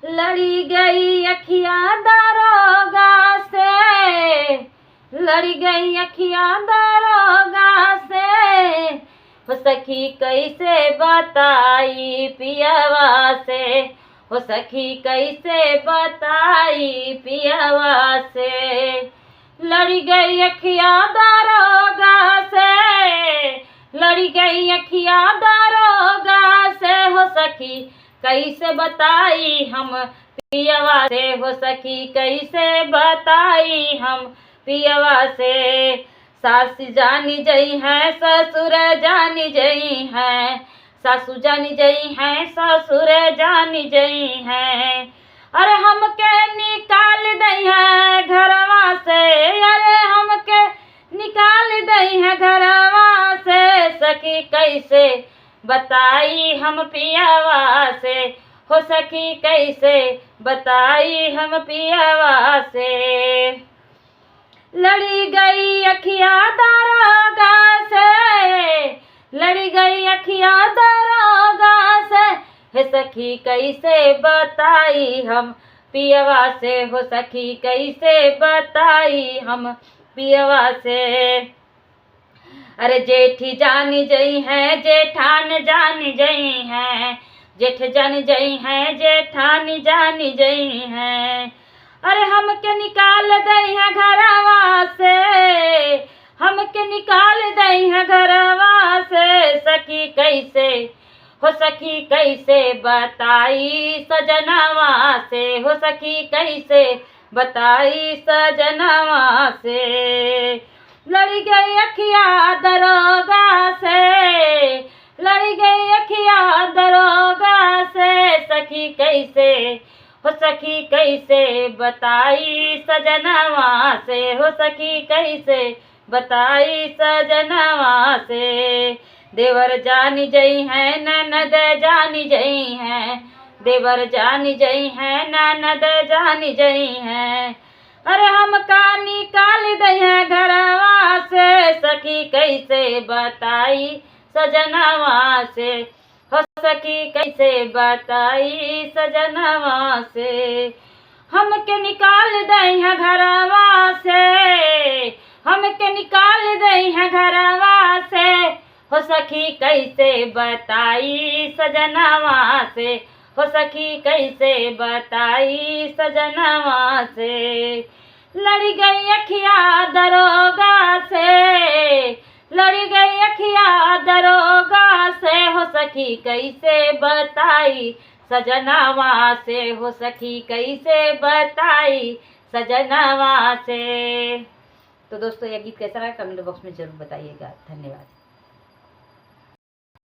लड़ी गई अखियाँ दरोगा से, लड़ी गई अखियाँ दरोगा से, हो सखी कैसे बताई पियवा से, हो सखी कैसे बताई पियवा से। लड़ी गई अखियाँ दरोगा से, लड़ी गई अखियाँ दरोगा से, हो सखी कैसे बताई हम पियवा से, हो सखी कैसे बताई हम पियवा से। सास जानी जई है ससुर जानी जई है, सासू जानी जई है ससुर जानी जई है। अरे हमके निकाल दई है घरवा से, अरे हमके निकाल दई है घरवा से, सखी कैसे बताई हम पियवा से, हो सखी कैसे बताई हम पियवा से। लड़ी गई अखियाँ दरोगा से, लड़ी गई अखियाँ दरोगा से, हे सखी कैसे बताई हम पियवा से, हो सखी कैसे बताई हम पियवा से। अरे जेठी जानी जई है जेठान जानी जई है, जेठ जानी जई है जेठानी जानी जई है। अरे हमके निकाल दई है घरवा से, हमके निकाल दई है घरवा से, सखी कैसे, हो सखी कैसे बताई सजनवा से, हो सखी कैसे बताई सजनवा से। लड़ी गई अखियाँ दरोगा से, लड़ी गई अखियाँ दरोगा से, सखी कैसे, हो सखी कैसे बताई सजनवा से, हो सखी कैसे बताई सजनवा से। देवर जानी जई है ननद जानी जई है, देवर जानी जई है ननद जानी जई है। अरे हमका निकाल दई है घरवा से, सखी कैसे बताई सजनवा से, हो सखी कैसे बताई सजनवा से। हमके निकाल दई है घरवा से, हमके निकाल दई है घरवा से, हो सखी कैसे बताई सजनवा से, हो सखी कैसे बताई सजनवा से। लड़ी गई अखियाँ दरोगा से, लड़ी गई अखियाँ दरोगा से, हो सखी कैसे बताई सजनवा से, हो सखी कैसे बताई सजनवा से। तो दोस्तों यह गीत कैसा लगा कमेंट बॉक्स में जरूर बताइएगा। धन्यवाद।